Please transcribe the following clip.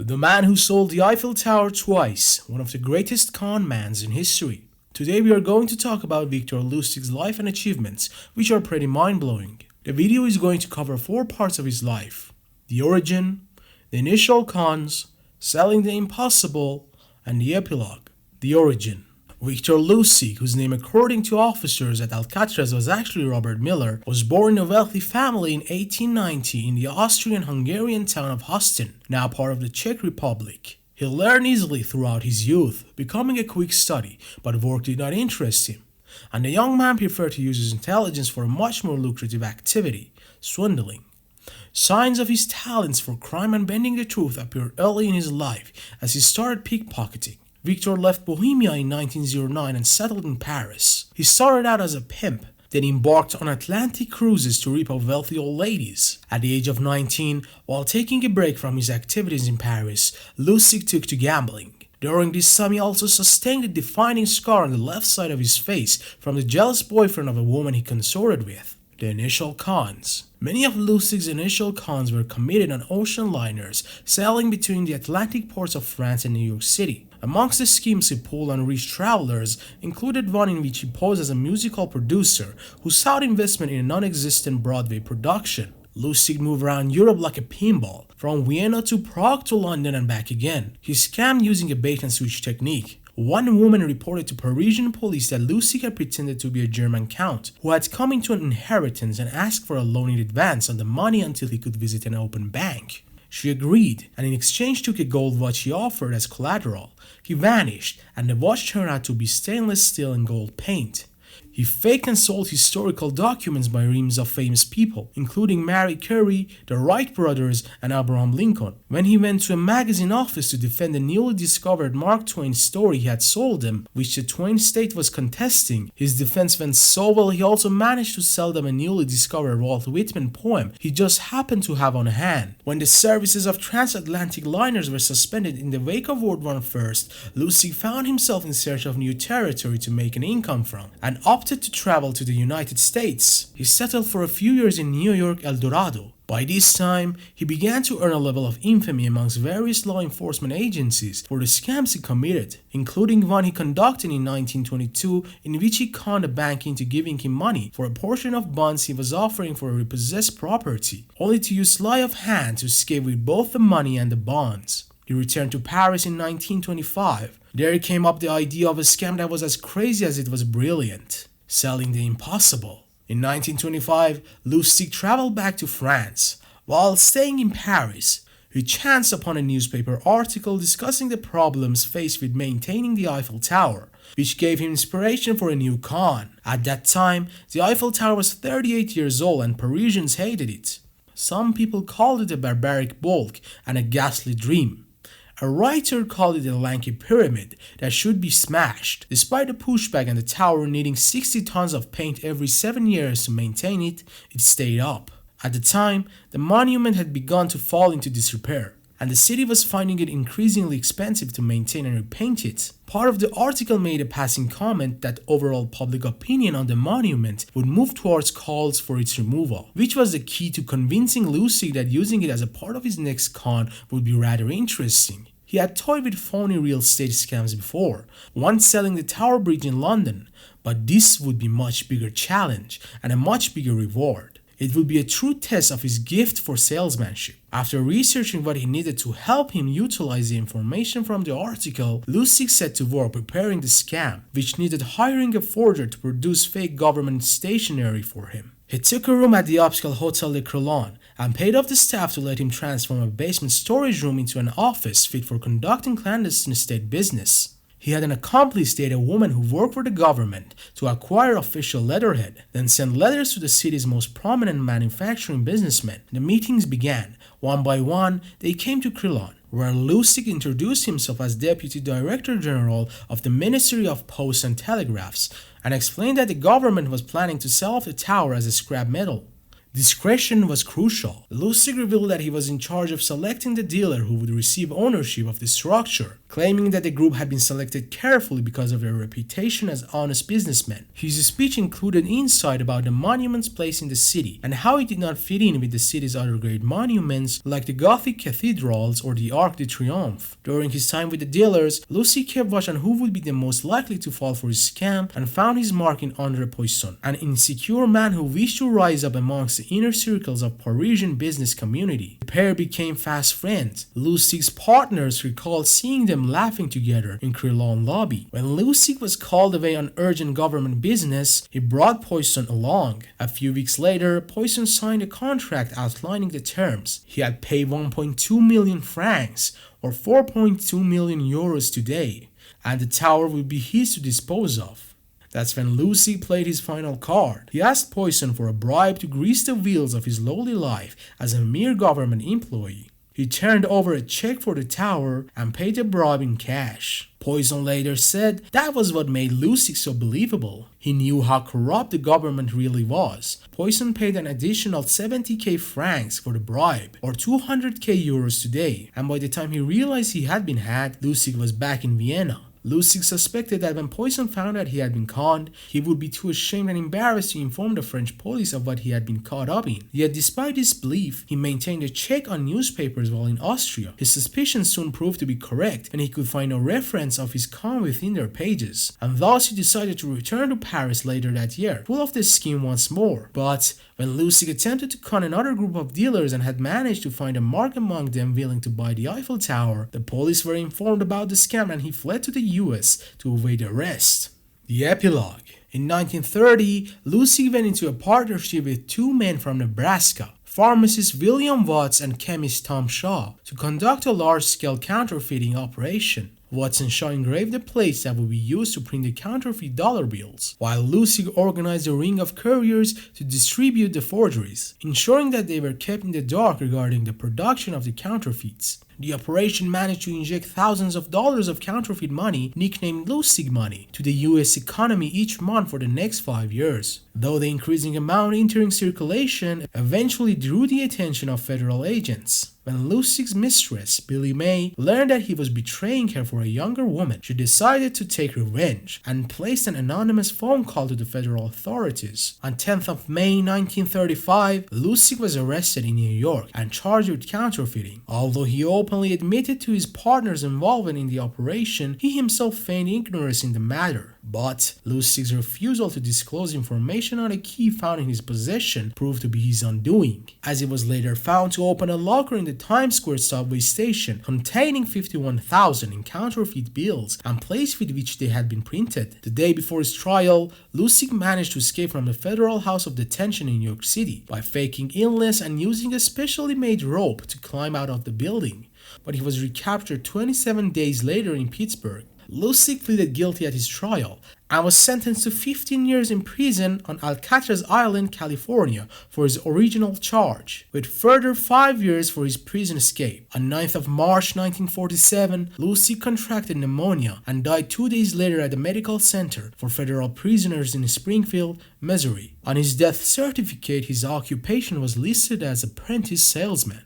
The man who sold the Eiffel Tower twice, one of the greatest con mans in history. Today we are going to talk about Victor Lustig's life and achievements, which are pretty mind-blowing. The video is going to cover 4 parts of his life: the origin, the initial cons, selling the impossible, and the epilogue. The origin. Victor Lustig, whose name according to officers at Alcatraz was actually Robert Miller, was born in a wealthy family in 1890 in the Austrian-Hungarian town of Huston, now part of the Czech Republic. He learned easily throughout his youth, becoming a quick study, but work did not interest him, and the young man preferred to use his intelligence for a much more lucrative activity: swindling. Signs of his talents for crime and bending the truth appeared early in his life as he started pickpocketing. Victor left Bohemia in 1909 and settled in Paris. He started out as a pimp, then embarked on Atlantic cruises to rip off wealthy old ladies. At the age of 19, while taking a break from his activities in Paris, Lustig took to gambling. During this time, he also sustained a defining scar on the left side of his face from the jealous boyfriend of a woman he consorted with. The initial cons. Many of Lustig's initial cons were committed on ocean liners sailing between the Atlantic ports of France and New York City. Amongst the schemes he pulled on rich travelers included one in which he posed as a musical producer who sought investment in a non-existent Broadway production. Lustig moved around Europe like a pinball, from Vienna to Prague to London and back again. He scammed using a bait-and-switch technique. One woman reported to Parisian police that Lustig had pretended to be a German count who had come into an inheritance and asked for a loan in advance on the money until he could visit an open bank. She agreed, and in exchange took a gold watch he offered as collateral. He vanished, and the watch turned out to be stainless steel and gold paint. He faked and sold historical documents by reams of famous people, including Marie Curie, the Wright brothers, and Abraham Lincoln. When he went to a magazine office to defend the newly discovered Mark Twain story he had sold them, which the Twain estate was contesting, his defense went so well he also managed to sell them a newly discovered Walt Whitman poem he just happened to have on hand. When the services of transatlantic liners were suspended in the wake of World War I, Lustig found himself in search of new territory to make an income from, and opted to travel to the United States. He settled for a few years in New York El Dorado. By this time, he began to earn a level of infamy amongst various law enforcement agencies for the scams he committed, including one he conducted in 1922 in which he conned a bank into giving him money for a portion of bonds he was offering for a repossessed property, only to use sleight of hand to escape with both the money and the bonds. He returned to Paris in 1925. There came up the idea of a scam that was as crazy as it was brilliant: selling the impossible. In 1925, Lustig traveled back to France. While staying in Paris, he chanced upon a newspaper article discussing the problems faced with maintaining the Eiffel Tower, which gave him inspiration for a new con. At that time, the Eiffel Tower was 38 years old and Parisians hated it. Some people called it a barbaric bulk and a ghastly dream. A writer called it a lanky pyramid that should be smashed. Despite the pushback and the tower needing 60 tons of paint every 7 years to maintain it, it stayed up. At the time, the monument had begun to fall into disrepair, and the city was finding it increasingly expensive to maintain and repaint it. Part of the article made a passing comment that overall public opinion on the monument would move towards calls for its removal, which was the key to convincing Lustig that using it as a part of his next con would be rather interesting. He had toyed with phony real estate scams before, once selling the Tower Bridge in London, but this would be a much bigger challenge and a much bigger reward. It would be a true test of his gift for salesmanship. After researching what he needed to help him utilize the information from the article, Lustig set to work preparing the scam, which needed hiring a forger to produce fake government stationery for him. He took a room at the upscale Hotel de Crillon and paid off the staff to let him transform a basement storage room into an office fit for conducting clandestine state business. He had an accomplice date a woman who worked for the government to acquire official letterhead, then send letters to the city's most prominent manufacturing businessmen. The meetings began. One by one, they came to Crillon, where Lustig introduced himself as Deputy Director General of the Ministry of Posts and Telegraphs, and explained that the government was planning to sell off the tower as a scrap metal. Discretion was crucial. Lustig revealed that he was in charge of selecting the dealer who would receive ownership of the structure, claiming that the group had been selected carefully because of their reputation as honest businessmen. His speech included insight about the monument's place in the city and how it did not fit in with the city's other great monuments like the Gothic cathedrals or the Arc de Triomphe. During his time with the dealers, Lustig kept watch on who would be the most likely to fall for his scam and found his mark in André Poisson, an insecure man who wished to rise up amongst the inner circles of Parisian business community. The pair became fast friends. Lustig's partners recalled seeing them laughing together in Crillon lobby. When Lustig was called away on urgent government business, he brought Poisson along. A few weeks later, Poisson signed a contract outlining the terms. He had paid 1.2 million francs, or 4.2 million euros today, and the tower would be his to dispose of. That's when Lustig played his final card. He asked Poisson for a bribe to grease the wheels of his lowly life as a mere government employee. He turned over a check for the tower and paid the bribe in cash. Poisson later said that was what made Lustig so believable. He knew how corrupt the government really was. Poisson paid an additional 70k francs for the bribe, or 200k euros today, and by the time he realized he had been hacked, Lustig was back in Vienna. Lustig suspected that when Poisson found out he had been conned, he would be too ashamed and embarrassed to inform the French police of what he had been caught up in. Yet despite this belief, he maintained a check on newspapers while in Austria. His suspicions soon proved to be correct, and he could find no reference of his con within their pages. And thus he decided to return to Paris later that year, full of the scheme once more. But when Lustig attempted to con another group of dealers and had managed to find a mark among them willing to buy the Eiffel Tower, the police were informed about the scam and he fled to the US to evade arrest. The epilogue. In 1930, Lustig went into a partnership with two men from Nebraska, pharmacist William Watts and chemist Tom Shaw, to conduct a large-scale counterfeiting operation. Watts and Shaw engraved the plates that would be used to print the counterfeit dollar bills, while Lustig organized a ring of couriers to distribute the forgeries, ensuring that they were kept in the dark regarding the production of the counterfeits. The operation managed to inject thousands of dollars of counterfeit money, nicknamed Lustig money, to the US economy each month for the next 5 years. Though the increasing amount entering circulation eventually drew the attention of federal agents. When Lustig's mistress, Billie Mae, learned that he was betraying her for a younger woman, she decided to take revenge and placed an anonymous phone call to the federal authorities. On 10th of May 1935, Lustig was arrested in New York and charged with counterfeiting. Although he openly admitted to his partner's involvement in the operation, he himself feigned ignorance in the matter. But Lustig's refusal to disclose information on a key found in his possession proved to be his undoing, as he was later found to open a locker in the Times Square subway station containing 51,000 in counterfeit bills and place with which they had been printed. The day before his trial, Lustig managed to escape from the Federal House of Detention in New York City by faking illness and using a specially made rope to climb out of the building, but he was recaptured 27 days later in Pittsburgh. Lustig pleaded guilty at his trial and was sentenced to 15 years in prison on Alcatraz Island, California for his original charge, with further 5 years for his prison escape. On 9th of March 1947, Lustig contracted pneumonia and died 2 days later at the medical center for federal prisoners in Springfield, Missouri. On his death certificate, his occupation was listed as apprentice salesman.